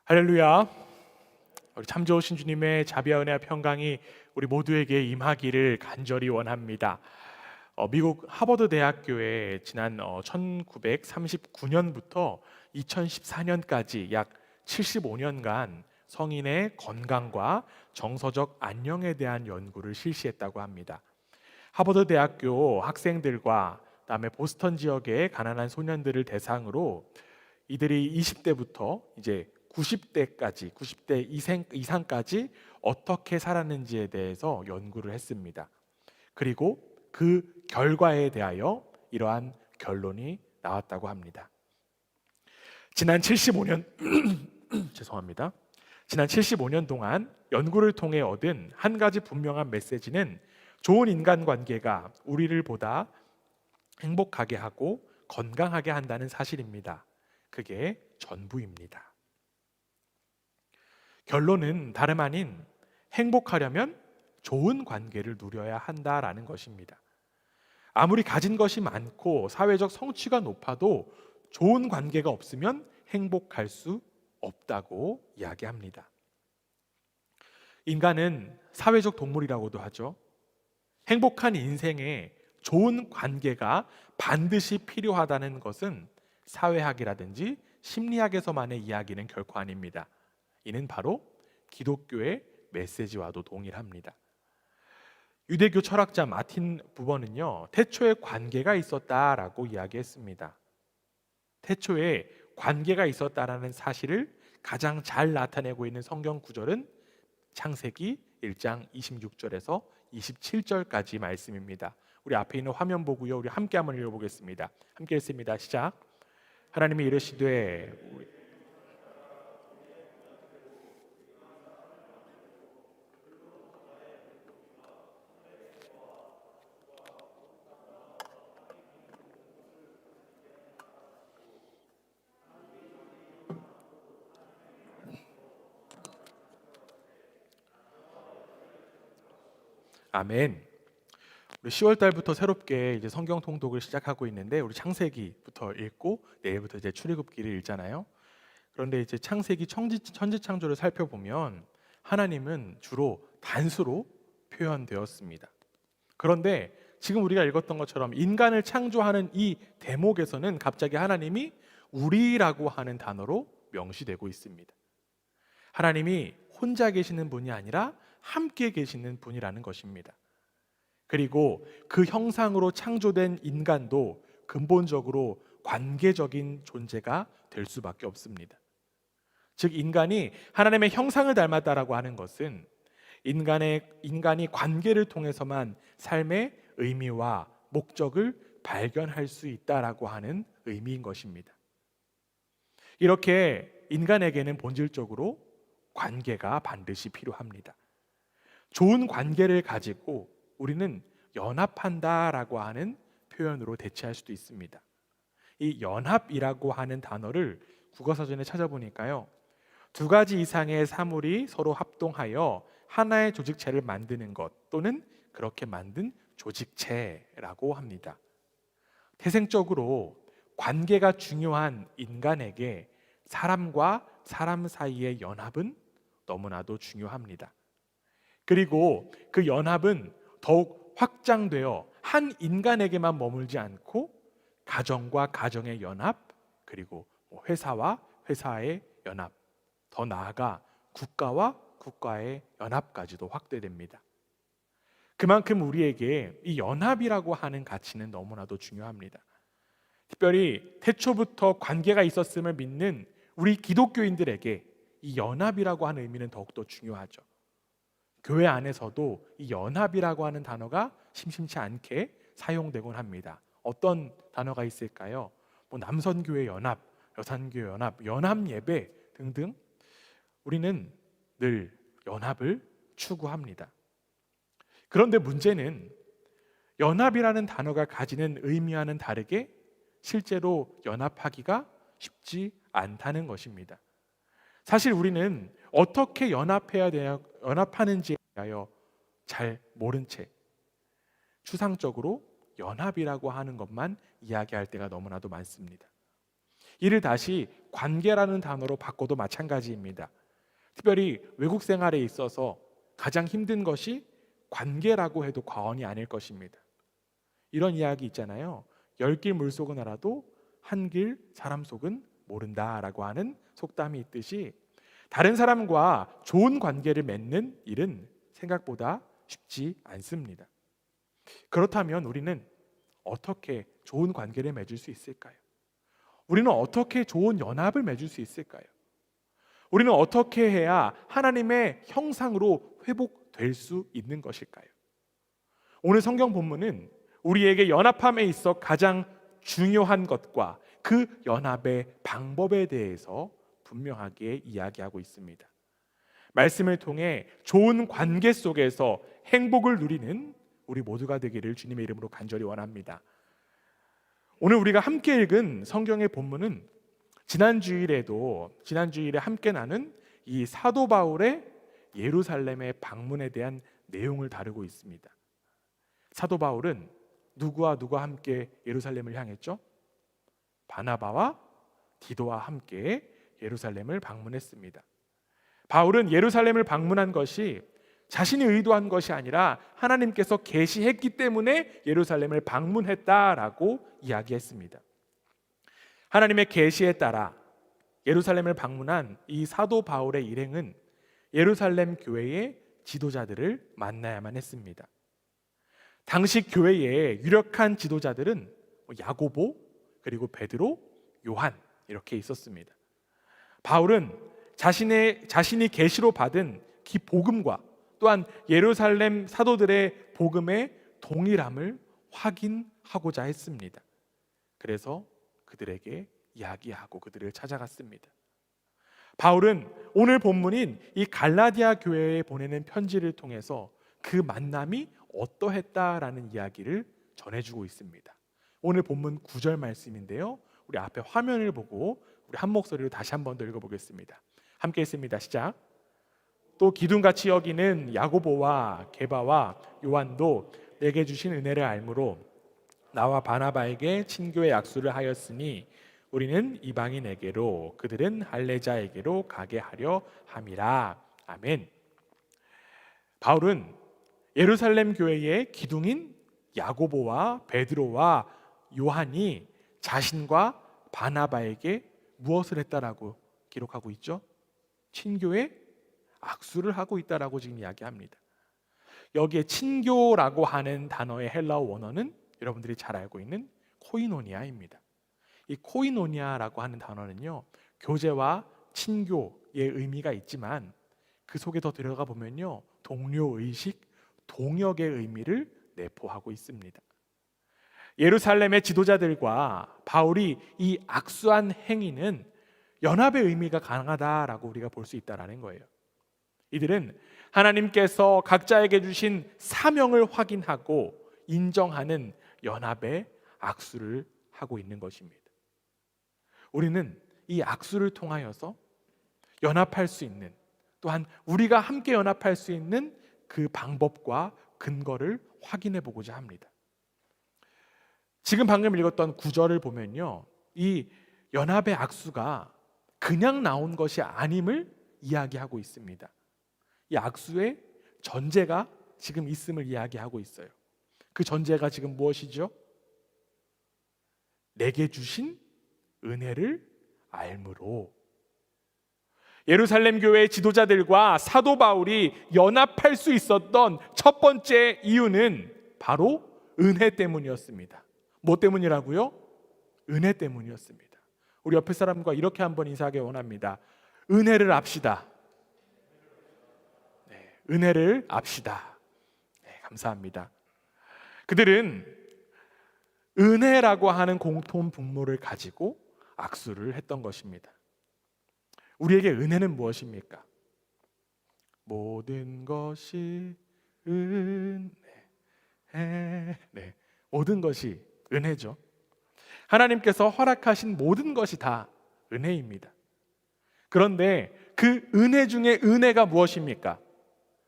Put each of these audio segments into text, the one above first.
할렐루야. 우리 참 좋으신 주님의 자비와 은혜와 평강이 우리 모두에게 임하기를 간절히 원합니다. 미국 하버드 대학교에 지난 1939년부터 2014년까지 약 75년간 성인의 건강과 정서적 안녕에 대한 연구를 실시했다고 합니다. 하버드 대학교 학생들과 그다음에 보스턴 지역의 가난한 소년들을 대상으로 이들이 20대부터 이제 90대 이상까지 어떻게 살았는지에 대해서 연구를 했습니다. 그리고 그 결과에 대하여 이러한 결론이 나왔다고 합니다. 지난 75년 죄송합니다. 지난 75년 동안 연구를 통해 얻은 한 가지 분명한 메시지는 좋은 인간관계가 우리를 보다 행복하게 하고 건강하게 한다는 사실입니다. 그게 전부입니다. 결론은 다름 아닌 행복하려면 좋은 관계를 누려야 한다라는 것입니다. 아무리 가진 것이 많고 사회적 성취가 높아도 좋은 관계가 없으면 행복할 수 없다고 이야기합니다. 인간은 사회적 동물이라고도 하죠. 행복한 인생에 좋은 관계가 반드시 필요하다는 것은 사회학이라든지 심리학에서만의 이야기는 결코 아닙니다. 이는 바로 기독교의 메시지와도 동일합니다. 유대교 철학자 마틴 부버는요, 태초에 관계가 있었다라고 이야기했습니다. 태초에 관계가 있었다라는 사실을 가장 잘 나타내고 있는 성경 구절은 창세기 1장 26절에서 27절까지 말씀입니다. 우리 앞에 있는 화면 보고요, 우리 함께 한번 읽어보겠습니다. 함께 읽습니다. 시작. 하나님이 이르시되 아멘. 우리 10월 달부터 새롭게 이제 성경 통독을 시작하고 있는데 우리 창세기부터 읽고 내일부터 이제 출애굽기를 읽잖아요. 그런데 이제 창세기 천지 창조를 살펴보면 하나님은 주로 단수로 표현되었습니다. 그런데 지금 우리가 읽었던 것처럼 인간을 창조하는 이 대목에서는 갑자기 하나님이 우리라고 하는 단어로 명시되고 있습니다. 하나님이 혼자 계시는 분이 아니라 함께 계시는 분이라는 것입니다. 그리고 그 형상으로 창조된 인간도 근본적으로 관계적인 존재가 될 수밖에 없습니다. 즉 인간이 하나님의 형상을 닮았다라고 하는 것은 인간이 관계를 통해서만 삶의 의미와 목적을 발견할 수 있다라고 하는 의미인 것입니다. 이렇게 인간에게는 본질적으로 관계가 반드시 필요합니다. 좋은 관계를 가지고 우리는 연합한다라고 하는 표현으로 대체할 수도 있습니다. 이 연합이라고 하는 단어를 국어사전에 찾아보니까요, 두 가지 이상의 사물이 서로 합동하여 하나의 조직체를 만드는 것 또는 그렇게 만든 조직체라고 합니다. 태생적으로 관계가 중요한 인간에게 사람과 사람 사이의 연합은 너무나도 중요합니다. 그리고 그 연합은 더욱 확장되어 한 인간에게만 머물지 않고 가정과 가정의 연합, 그리고 회사와 회사의 연합, 더 나아가 국가와 국가의 연합까지도 확대됩니다. 그만큼 우리에게 이 연합이라고 하는 가치는 너무나도 중요합니다. 특별히 태초부터 관계가 있었음을 믿는 우리 기독교인들에게 이 연합이라고 하는 의미는 더욱더 중요하죠. 교회 안에서도 이 연합이라고 하는 단어가 심심치 않게 사용되곤 합니다. 어떤 단어가 있을까요? 남선교회 연합, 여산교회 연합, 연합예배 등등. 우리는 늘 연합을 추구합니다. 그런데 문제는 연합이라는 단어가 가지는 의미와는 다르게 실제로 연합하기가 쉽지 않다는 것입니다. 사실 우리는 어떻게 연합하는지에 대하여 잘 모른 채 추상적으로 연합이라고 하는 것만 이야기할 때가 너무나도 많습니다. 이를 다시 관계라는 단어로 바꿔도 마찬가지입니다. 특별히 외국 생활에 있어서 가장 힘든 것이 관계라고 해도 과언이 아닐 것입니다. 이런 이야기 있잖아요. 10길 물속은 알아도 한 길 사람 속은 모른다라고 하는 속담이 있듯이 다른 사람과 좋은 관계를 맺는 일은 생각보다 쉽지 않습니다. 그렇다면 우리는 어떻게 좋은 관계를 맺을 수 있을까요? 우리는 어떻게 좋은 연합을 맺을 수 있을까요? 우리는 어떻게 해야 하나님의 형상으로 회복될 수 있는 것일까요? 오늘 성경 본문은 우리에게 연합함에 있어 가장 중요한 것과 그 연합의 방법에 대해서 분명하게 이야기하고 있습니다. 말씀을 통해 좋은 관계 속에서 행복을 누리는 우리 모두가 되기를 주님의 이름으로 간절히 원합니다. 오늘 우리가 함께 읽은 성경의 본문은 지난주일에 함께 나눈 이 사도 바울의 예루살렘의 방문에 대한 내용을 다루고 있습니다. 사도 바울은 누구와 함께 예루살렘을 향했죠? 바나바와 디도와 함께 예루살렘을 방문했습니다. 바울은 예루살렘을 방문한 것이 자신이 의도한 것이 아니라 하나님께서 계시했기 때문에 예루살렘을 방문했다라고 이야기했습니다. 하나님의 계시에 따라 예루살렘을 방문한 이 사도 바울의 일행은 예루살렘 교회의 지도자들을 만나야만 했습니다. 당시 교회의 유력한 지도자들은 야고보, 그리고 베드로, 요한 이렇게 있었습니다. 바울은 자신이 계시로 받은 그 복음과 또한 예루살렘 사도들의 복음의 동일함을 확인하고자 했습니다. 그래서 그들에게 이야기하고 그들을 찾아갔습니다. 바울은 오늘 본문인 이 갈라디아 교회에 보내는 편지를 통해서 그 만남이 어떠했다라는 이야기를 전해주고 있습니다. 오늘 본문 9절 말씀인데요, 우리 앞에 화면을 보고 우리 한 목소리로 다시 한번 더 읽어보겠습니다. 함께 읽습니다. 시작. 또 기둥같이 여기는 야고보와 게바와 요한도 내게 주신 은혜를 알므로 나와 바나바에게 친교의 약수를 하였으니 우리는 이방인에게로 그들은 할례자에게로 가게 하려 함이라. 아멘. 바울은 예루살렘 교회의 기둥인 야고보와 베드로와 요한이 자신과 바나바에게 무엇을 했다라고 기록하고 있죠? 친교의 악수를 하고 있다라고 지금 이야기합니다. 여기에 친교라고 하는 단어의 헬라어 원어는 여러분들이 잘 알고 있는 코이노니아입니다. 이 코이노니아라고 하는 단어는요, 교제와 친교의 의미가 있지만 그 속에 더 들어가 보면요, 동료의식, 동역의 의미를 내포하고 있습니다. 예루살렘의 지도자들과 바울이 이 악수한 행위는 연합의 의미가 강하다라고 우리가 볼 수 있다는 거예요. 이들은 하나님께서 각자에게 주신 사명을 확인하고 인정하는 연합의 악수를 하고 있는 것입니다. 우리는 이 악수를 통하여서 연합할 수 있는, 또한 우리가 함께 연합할 수 있는 그 방법과 근거를 확인해 보고자 합니다. 지금 방금 읽었던 구절을 보면요, 이 연합의 악수가 그냥 나온 것이 아님을 이야기하고 있습니다. 이 악수의 전제가 지금 있음을 이야기하고 있어요. 그 전제가 지금 무엇이죠? 내게 주신 은혜를 알므로. 예루살렘 교회의 지도자들과 사도 바울이 연합할 수 있었던 첫 번째 이유는 바로 은혜 때문이었습니다. 뭐 때문이라고요? 은혜 때문이었습니다. 우리 옆에 사람과 이렇게 한번 인사하기 원합니다. 은혜를 압시다. 네, 은혜를 압시다. 네, 감사합니다. 그들은 은혜라고 하는 공통 분모를 가지고 악수를 했던 것입니다. 우리에게 은혜는 무엇입니까? 모든 것이 은혜. 네, 모든 것이 은혜죠. 하나님께서 허락하신 모든 것이 다 은혜입니다. 그런데 그 은혜 중에 은혜가 무엇입니까?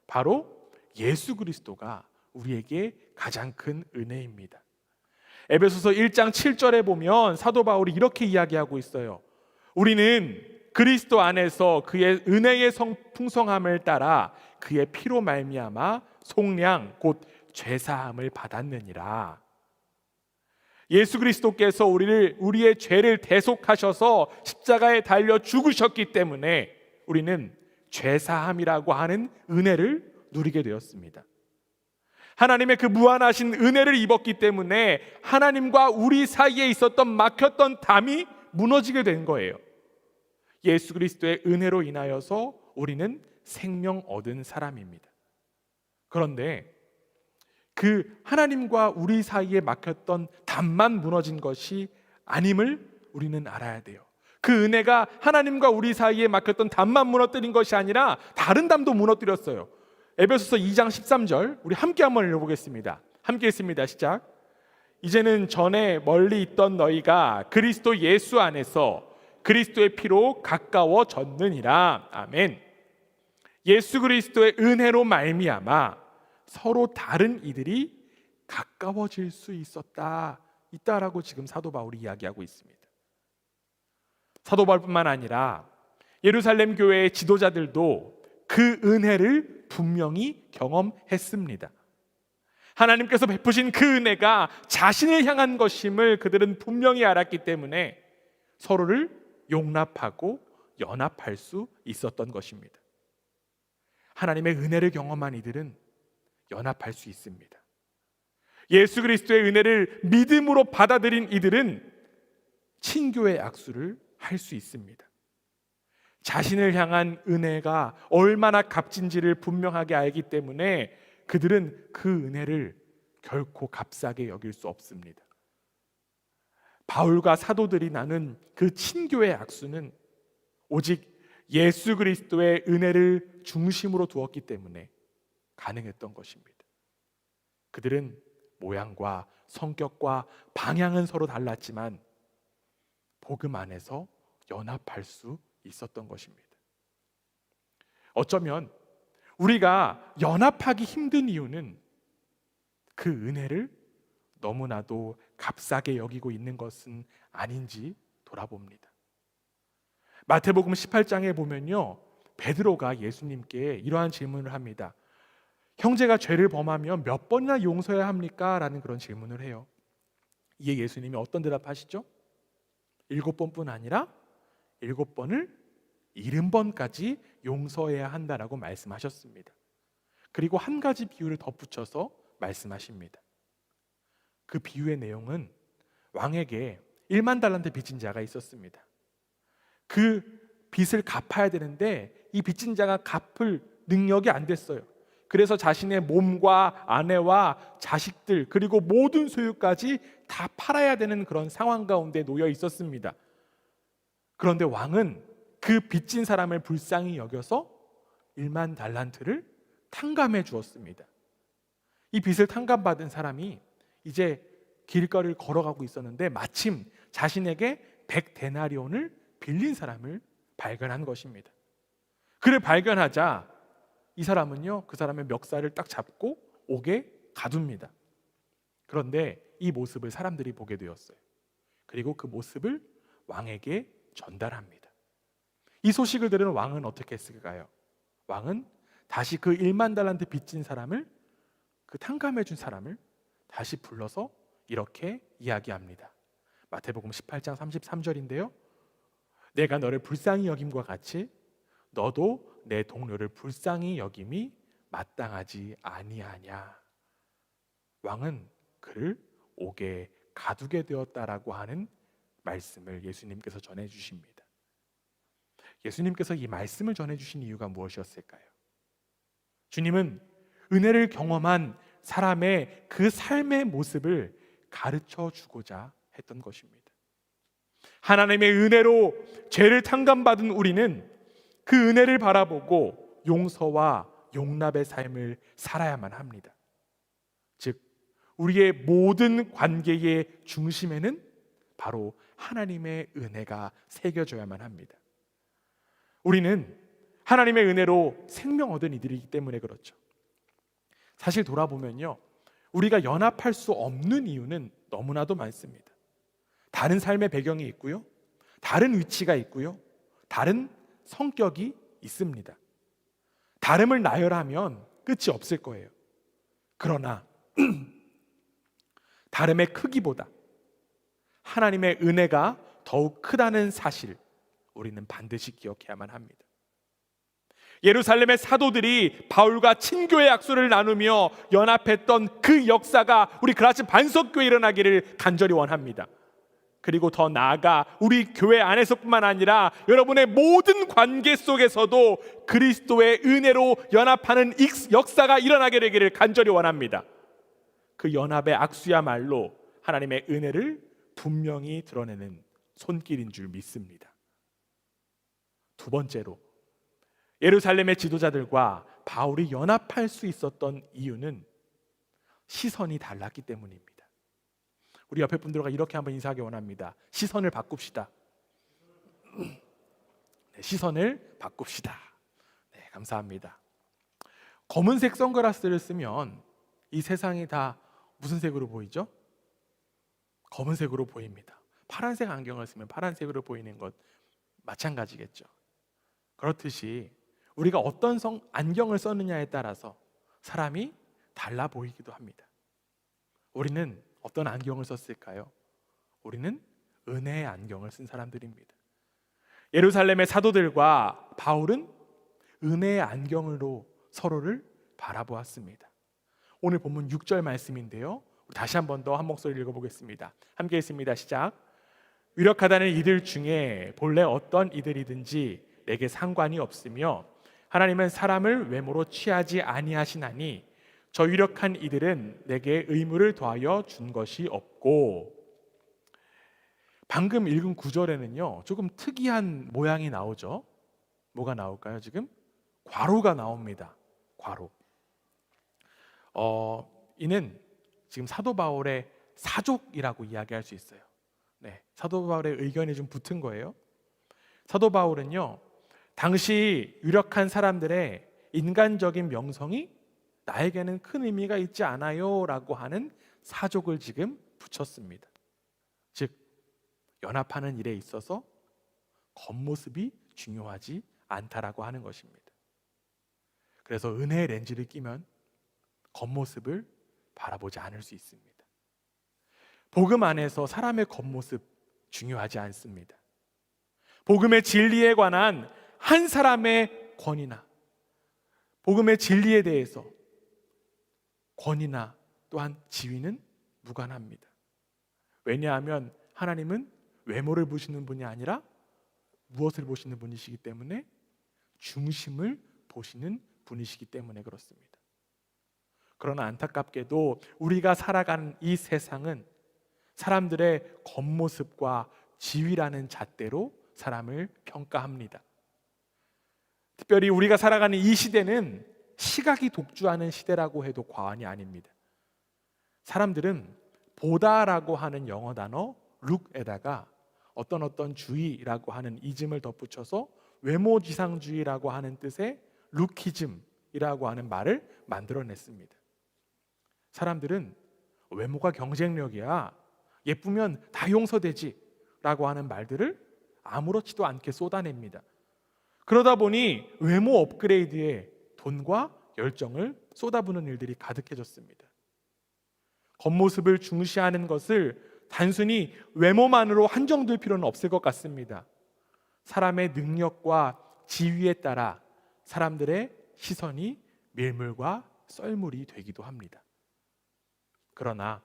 바로 예수 그리스도가 우리에게 가장 큰 은혜입니다. 에베소서 1장 7절에 보면 사도 바울이 이렇게 이야기하고 있어요. 우리는 그리스도 안에서 그의 은혜의 풍성함을 따라 그의 피로 말미암아 속량 곧 죄사함을 받았느니라. 예수 그리스도께서 우리의 죄를 대속하셔서 십자가에 달려 죽으셨기 때문에 우리는 죄사함이라고 하는 은혜를 누리게 되었습니다. 하나님의 그 무한하신 은혜를 입었기 때문에 하나님과 우리 사이에 있었던 막혔던 담이 무너지게 된 거예요. 예수 그리스도의 은혜로 인하여서 우리는 생명 얻은 사람입니다. 그런데 그 하나님과 우리 사이에 막혔던 담만 무너진 것이 아님을 우리는 알아야 돼요. 그 은혜가 하나님과 우리 사이에 막혔던 담만 무너뜨린 것이 아니라 다른 담도 무너뜨렸어요. 에베소서 2장 13절 우리 함께 한번 읽어보겠습니다. 함께 읽습니다. 시작. 이제는 전에 멀리 있던 너희가 그리스도 예수 안에서 그리스도의 피로 가까워졌느니라. 아멘. 예수 그리스도의 은혜로 말미암아 서로 다른 이들이 가까워질 수 있다라고 지금 사도 바울이 이야기하고 있습니다. 사도 바울뿐만 아니라 예루살렘 교회의 지도자들도 그 은혜를 분명히 경험했습니다. 하나님께서 베푸신 그 은혜가 자신을 향한 것임을 그들은 분명히 알았기 때문에 서로를 용납하고 연합할 수 있었던 것입니다. 하나님의 은혜를 경험한 이들은 연합할 수 있습니다. 예수 그리스도의 은혜를 믿음으로 받아들인 이들은 친교의 악수를 할 수 있습니다. 자신을 향한 은혜가 얼마나 값진지를 분명하게 알기 때문에 그들은 그 은혜를 결코 값싸게 여길 수 없습니다. 바울과 사도들이 나눈 그 친교의 악수는 오직 예수 그리스도의 은혜를 중심으로 두었기 때문에 가능했던 것입니다. 그들은 모양과 성격과 방향은 서로 달랐지만 복음 안에서 연합할 수 있었던 것입니다. 어쩌면 우리가 연합하기 힘든 이유는 그 은혜를 너무나도 값싸게 여기고 있는 것은 아닌지 돌아봅니다. 마태복음 18장에 보면요, 베드로가 예수님께 이러한 질문을 합니다. 형제가 죄를 범하면 몇 번이나 용서해야 합니까? 라는 그런 질문을 해요. 이에 예수님이 어떤 대답하시죠? 7번뿐 아니라 7번을 70번까지 용서해야 한다라고 말씀하셨습니다. 그리고 한 가지 비유를 덧붙여서 말씀하십니다. 그 비유의 내용은 왕에게 1만 달란트 빚진 자가 있었습니다. 그 빚을 갚아야 되는데 이 빚진 자가 갚을 능력이 안 됐어요. 그래서 자신의 몸과 아내와 자식들 그리고 모든 소유까지 다 팔아야 되는 그런 상황 가운데 놓여 있었습니다. 그런데 왕은 그 빚진 사람을 불쌍히 여겨서 1만 달란트를 탕감해 주었습니다. 이 빚을 탕감받은 사람이 이제 길거리를 걸어가고 있었는데 마침 자신에게 100데나리온을 빌린 사람을 발견한 것입니다. 그를 발견하자 이 사람은요, 그 사람의 멱살을 딱 잡고 옥에 가둡니다. 그런데 이 모습을 사람들이 보게 되었어요. 그리고 그 모습을 왕에게 전달합니다. 이 소식을 들은 왕은 어떻게 했을까요? 왕은 다시 그 1만 달란트 빚진 사람을, 그 탕감해 준 사람을 다시 불러서 이렇게 이야기합니다. 마태복음 18장 33절인데요. 내가 너를 불쌍히 여김과 같이 너도 내 동료를 불쌍히 여김이 마땅하지 아니하냐. 왕은 그를 옥에 가두게 되었다라고 하는 말씀을 예수님께서 전해주십니다. 예수님께서 이 말씀을 전해주신 이유가 무엇이었을까요? 주님은 은혜를 경험한 사람의 그 삶의 모습을 가르쳐 주고자 했던 것입니다. 하나님의 은혜로 죄를 탕감받은 우리는 그 은혜를 바라보고 용서와 용납의 삶을 살아야만 합니다. 즉, 우리의 모든 관계의 중심에는 바로 하나님의 은혜가 새겨져야만 합니다. 우리는 하나님의 은혜로 생명 얻은 이들이기 때문에 그렇죠. 사실 돌아보면요, 우리가 연합할 수 없는 이유는 너무나도 많습니다. 다른 삶의 배경이 있고요, 다른 위치가 있고요, 다른 성격이 있습니다. 다름을 나열하면 끝이 없을 거예요. 그러나 다름의 크기보다 하나님의 은혜가 더욱 크다는 사실, 우리는 반드시 기억해야만 합니다. 예루살렘의 사도들이 바울과 친교의 약속을 나누며 연합했던 그 역사가 우리 그라치 반석교회 일어나기를 간절히 원합니다. 그리고 더 나아가 우리 교회 안에서뿐만 아니라 여러분의 모든 관계 속에서도 그리스도의 은혜로 연합하는 역사가 일어나게 되기를 간절히 원합니다. 그 연합의 악수야말로 하나님의 은혜를 분명히 드러내는 손길인 줄 믿습니다. 두 번째로, 예루살렘의 지도자들과 바울이 연합할 수 있었던 이유는 시선이 달랐기 때문입니다. 우리 옆에 분들과 이렇게 한번 인사하기 원합니다. 시선을 바꿉시다. 네, 시선을 바꿉시다. 네, 감사합니다. 검은색 선글라스를 쓰면 이 세상이 다 무슨 색으로 보이죠? 검은색으로 보입니다. 파란색 안경을 쓰면 파란색으로 보이는 것 마찬가지겠죠. 그렇듯이 우리가 어떤 안경을 썼느냐에 따라서 사람이 달라 보이기도 합니다. 우리는 어떤 안경을 썼을까요? 우리는 은혜의 안경을 쓴 사람들입니다. 예루살렘의 사도들과 바울은 은혜의 안경으로 서로를 바라보았습니다. 오늘 본문 6절 말씀인데요, 다시 한 번 더 한 목소리 읽어보겠습니다. 함께 읽습니다. 시작. 유력하다는 이들 중에 본래 어떤 이들이든지 내게 상관이 없으며 하나님은 사람을 외모로 취하지 아니하시나니 저 유력한 이들은 내게 의무를 더하여 준 것이 없고. 방금 읽은 구절에는요 조금 특이한 모양이 나오죠. 뭐가 나올까요? 지금 괄호가 나옵니다. 괄호. 이는 지금 사도 바울의 사족이라고 이야기할 수 있어요. 네, 사도 바울의 의견이 좀 붙은 거예요. 사도 바울은요 당시 유력한 사람들의 인간적인 명성이 나에게는 큰 의미가 있지 않아요 라고 하는 사족을 지금 붙였습니다. 즉 연합하는 일에 있어서 겉모습이 중요하지 않다라고 하는 것입니다. 그래서 은혜의 렌즈를 끼면 겉모습을 바라보지 않을 수 있습니다. 복음 안에서 사람의 겉모습 중요하지 않습니다. 복음의 진리에 관한 한 사람의 권위나 복음의 진리에 대해서 권위나 또한 지위는 무관합니다. 왜냐하면 하나님은 외모를 보시는 분이 아니라 무엇을 보시는 분이시기 때문에 중심을 보시는 분이시기 때문에 그렇습니다. 그러나 안타깝게도 우리가 살아가는 이 세상은 사람들의 겉모습과 지위라는 잣대로 사람을 평가합니다. 특별히 우리가 살아가는 이 시대는 시각이 독주하는 시대라고 해도 과언이 아닙니다. 사람들은 보다라고 하는 영어 단어 look에다가 어떤 주의라고 하는 이즘을 덧붙여서 외모지상주의라고 하는 뜻의 루키즘이라고 하는 말을 만들어냈습니다. 사람들은 외모가 경쟁력이야, 예쁘면 다 용서되지 라고 하는 말들을 아무렇지도 않게 쏟아냅니다. 그러다 보니 외모 업그레이드에 돈과 열정을 쏟아부는 일들이 가득해졌습니다. 겉모습을 중시하는 것을 단순히 외모만으로 한정될 필요는 없을 것 같습니다. 사람의 능력과 지위에 따라 사람들의 시선이 밀물과 썰물이 되기도 합니다. 그러나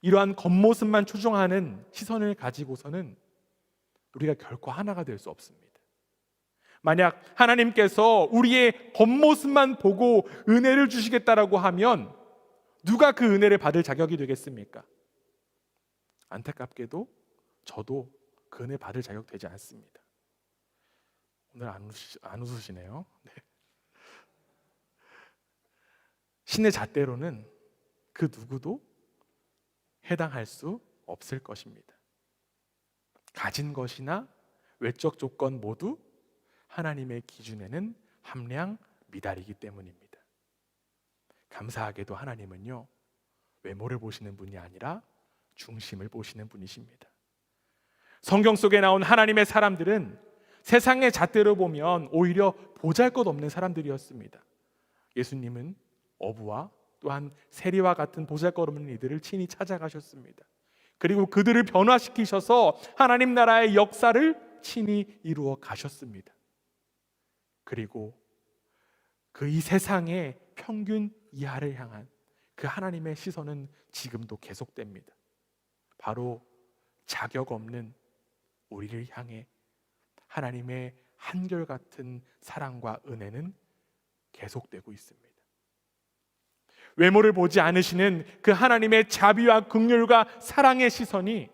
이러한 겉모습만 추종하는 시선을 가지고서는 우리가 결코 하나가 될 수 없습니다. 만약 하나님께서 우리의 겉모습만 보고 은혜를 주시겠다라고 하면 누가 그 은혜를 받을 자격이 되겠습니까? 안타깝게도 저도 그 은혜 받을 자격 되지 않습니다. 오늘 안 웃으시네요. 네. 신의 잣대로는 그 누구도 해당할 수 없을 것입니다. 가진 것이나 외적 조건 모두 하나님의 기준에는 함량 미달이기 때문입니다. 감사하게도 하나님은요 외모를 보시는 분이 아니라 중심을 보시는 분이십니다. 성경 속에 나온 하나님의 사람들은 세상의 잣대로 보면 오히려 보잘것없는 사람들이었습니다. 예수님은 어부와 또한 세리와 같은 보잘것없는 이들을 친히 찾아가셨습니다. 그리고 그들을 변화시키셔서 하나님 나라의 역사를 친히 이루어 가셨습니다. 그리고 그 이 세상의 평균 이하를 향한 그 하나님의 시선은 지금도 계속됩니다. 바로 자격 없는 우리를 향해 하나님의 한결같은 사랑과 은혜는 계속되고 있습니다. 외모를 보지 않으시는 그 하나님의 자비와 긍휼과 사랑의 시선이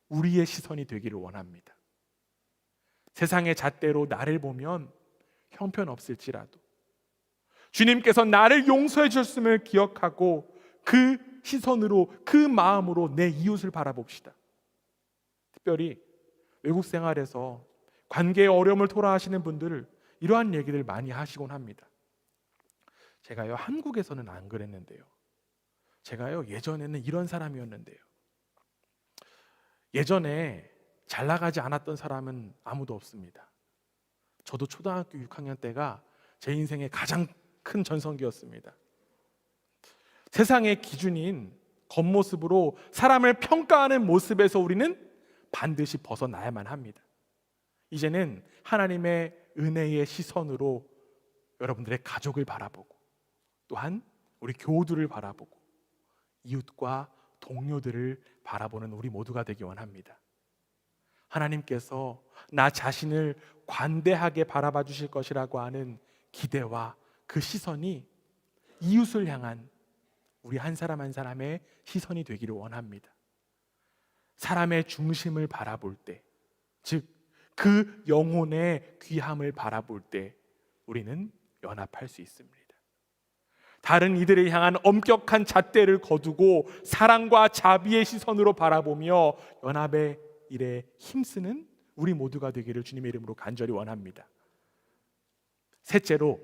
우리의 시선이 되기를 원합니다. 세상의 잣대로 나를 보면 형편없을지라도 주님께서 나를 용서해 주셨음을 기억하고 그 시선으로, 그 마음으로 내 이웃을 바라봅시다. 특별히 외국 생활에서 관계의 어려움을 토로하시는 분들을 이러한 얘기를 많이 하시곤 합니다. 제가요, 한국에서는 안 그랬는데요, 제가요 예전에는 이런 사람이었는데요, 예전에 잘 나가지 않았던 사람은 아무도 없습니다. 저도 초등학교 6학년 때가 제 인생의 가장 큰 전성기였습니다. 세상의 기준인 겉모습으로 사람을 평가하는 모습에서 우리는 반드시 벗어나야만 합니다. 이제는 하나님의 은혜의 시선으로 여러분들의 가족을 바라보고 또한 우리 교우들을 바라보고 이웃과 동료들을 바라보는 우리 모두가 되기 원합니다. 하나님께서 나 자신을 관대하게 바라봐 주실 것이라고 하는 기대와 그 시선이 이웃을 향한 우리 한 사람 한 사람의 시선이 되기를 원합니다. 사람의 중심을 바라볼 때, 즉 그 영혼의 귀함을 바라볼 때 우리는 연합할 수 있습니다. 다른 이들을 향한 엄격한 잣대를 거두고 사랑과 자비의 시선으로 바라보며 연합의 일에 힘쓰는 우리 모두가 되기를 주님의 이름으로 간절히 원합니다. 셋째로,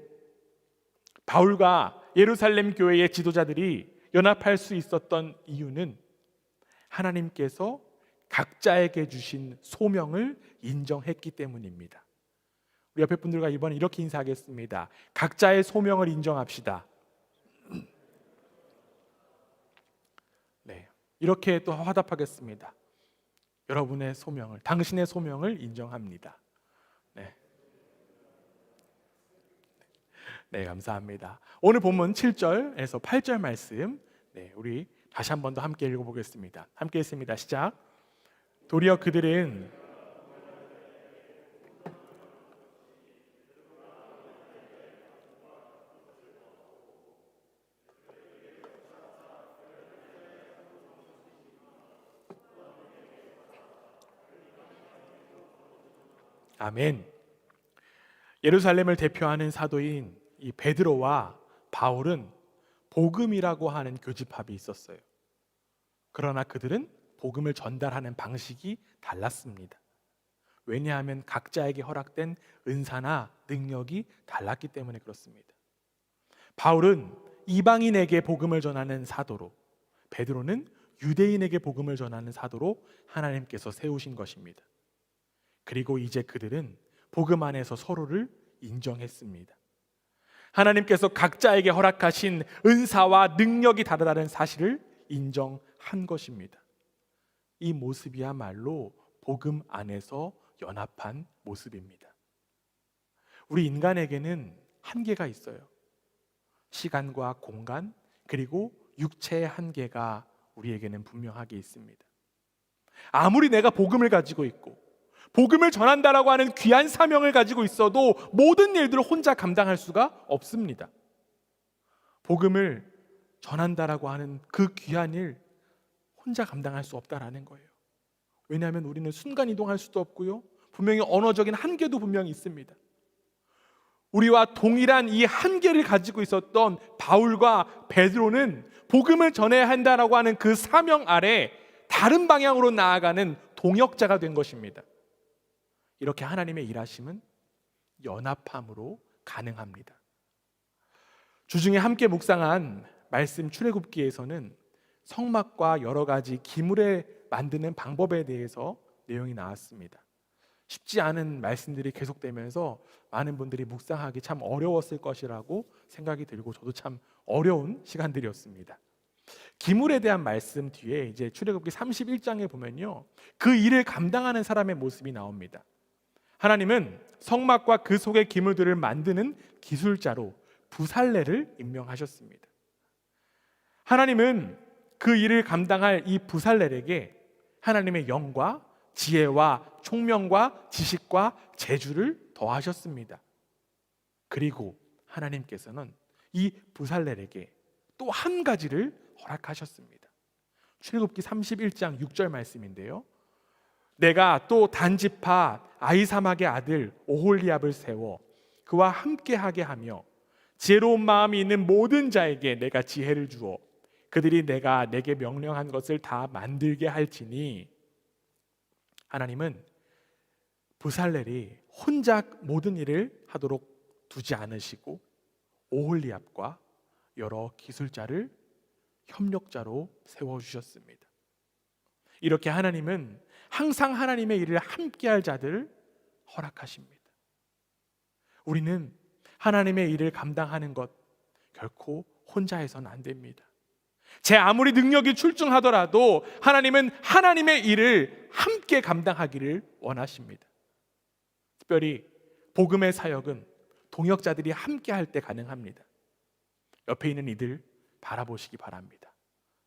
바울과 예루살렘 교회의 지도자들이 연합할 수 있었던 이유는 하나님께서 각자에게 주신 소명을 인정했기 때문입니다. 우리 옆에 분들과 이번에 이렇게 인사하겠습니다. 각자의 소명을 인정합시다. 네, 이렇게 또 화답하겠습니다. 여러분의 소명을, 당신의 소명을 인정합니다. 네. 네, 감사합니다. 오늘 본문 7절에서 8절 말씀, 네, 우리 다시 한 번 더 함께 읽어보겠습니다. 함께 읽습니다. 시작. 도리어 그들은 아멘. 예루살렘을 대표하는 사도인 이 베드로와 바울은 복음이라고 하는 교집합이 있었어요. 그러나 그들은 복음을 전달하는 방식이 달랐습니다. 왜냐하면 각자에게 허락된 은사나 능력이 달랐기 때문에 그렇습니다. 바울은 이방인에게 복음을 전하는 사도로, 베드로는 유대인에게 복음을 전하는 사도로 하나님께서 세우신 것입니다. 그리고 이제 그들은 복음 안에서 서로를 인정했습니다. 하나님께서 각자에게 허락하신 은사와 능력이 다르다는 사실을 인정한 것입니다. 이 모습이야말로 복음 안에서 연합한 모습입니다. 우리 인간에게는 한계가 있어요. 시간과 공간, 그리고 육체의 한계가 우리에게는 분명하게 있습니다. 아무리 내가 복음을 가지고 있고 복음을 전한다라고 하는 귀한 사명을 가지고 있어도 모든 일들을 혼자 감당할 수가 없습니다. 복음을 전한다라고 하는 그 귀한 일 혼자 감당할 수 없다라는 거예요. 왜냐하면 우리는 순간 이동할 수도 없고요, 분명히 언어적인 한계도 분명히 있습니다. 우리와 동일한 이 한계를 가지고 있었던 바울과 베드로는 복음을 전해야 한다라고 하는 그 사명 아래 다른 방향으로 나아가는 동역자가 된 것입니다. 이렇게 하나님의 일하심은 연합함으로 가능합니다. 주중에 함께 묵상한 말씀 출애굽기에서는 성막과 여러 가지 기물에 만드는 방법에 대해서 내용이 나왔습니다. 쉽지 않은 말씀들이 계속되면서 많은 분들이 묵상하기 참 어려웠을 것이라고 생각이 들고 저도 참 어려운 시간들이었습니다. 기물에 대한 말씀 뒤에 이제 출애굽기 31장에 보면요, 그 일을 감당하는 사람의 모습이 나옵니다. 하나님은 성막과 그 속의 기물들을 만드는 기술자로 부살레를 임명하셨습니다. 하나님은 그 일을 감당할 이 부살렐에게 하나님의 영과 지혜와 총명과 지식과 재주를 더하셨습니다. 그리고 하나님께서는 이 부살렐에게 또 한 가지를 허락하셨습니다. 출애굽기 31장 6절 말씀인데요, 내가 또 단지파 아히사막의 아들 오홀리압을 세워 그와 함께하게 하며 지혜로운 마음이 있는 모든 자에게 내가 지혜를 주어 그들이 내가 내게 명령한 것을 다 만들게 할지니. 하나님은 부살렐이 혼자 모든 일을 하도록 두지 않으시고 오홀리압과 여러 기술자를 협력자로 세워주셨습니다. 이렇게 하나님은 항상 하나님의 일을 함께할 자들을 허락하십니다. 우리는 하나님의 일을 감당하는 것 결코 혼자 해서는 안 됩니다. 제 아무리 능력이 출중하더라도 하나님은 하나님의 일을 함께 감당하기를 원하십니다. 특별히 복음의 사역은 동역자들이 함께 할 때 가능합니다. 옆에 있는 이들 바라보시기 바랍니다.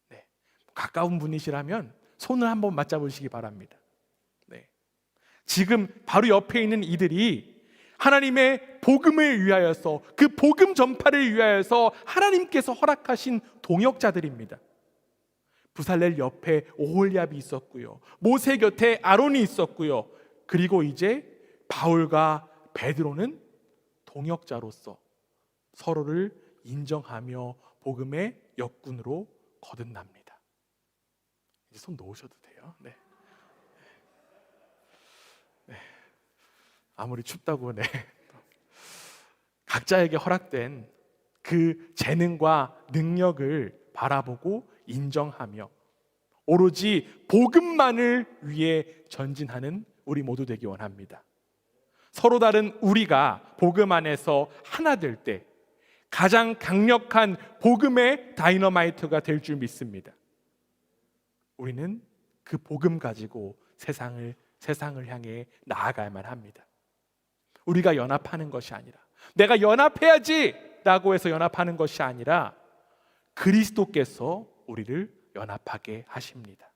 네. 가까운 분이시라면 손을 한번 맞잡으시기 바랍니다. 네. 지금 바로 옆에 있는 이들이 하나님의 복음을 위하여서, 그 복음 전파를 위하여서 하나님께서 허락하신 동역자들입니다. 부살렐 옆에 오홀리압이 있었고요, 모세 곁에 아론이 있었고요, 그리고 이제 바울과 베드로는 동역자로서 서로를 인정하며 복음의 역군으로 거듭납니다. 이제 손 놓으셔도 돼요. 네. 네. 아무리 춥다고 네. 각자에게 허락된 그 재능과 능력을 바라보고 인정하며 오로지 복음만을 위해 전진하는 우리 모두 되기 원합니다. 서로 다른 우리가 복음 안에서 하나 될 때 가장 강력한 복음의 다이너마이트가 될 줄 믿습니다. 우리는 그 복음 가지고 세상을 향해 나아갈만 합니다. 우리가 연합하는 것이 아니라, 내가 연합해야지 라고 해서 연합하는 것이 아니라 그리스도께서 우리를 연합하게 하십니다.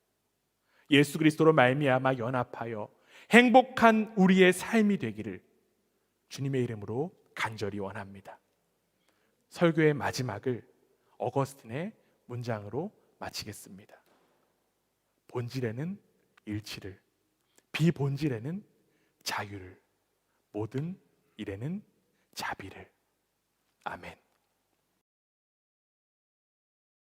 예수 그리스도로 말미암아 연합하여 행복한 우리의 삶이 되기를 주님의 이름으로 간절히 원합니다. 설교의 마지막을 어거스틴의 문장으로 마치겠습니다. 본질에는 일치를, 비본질에는 자유를, 모든 일에는 자비를. 아멘.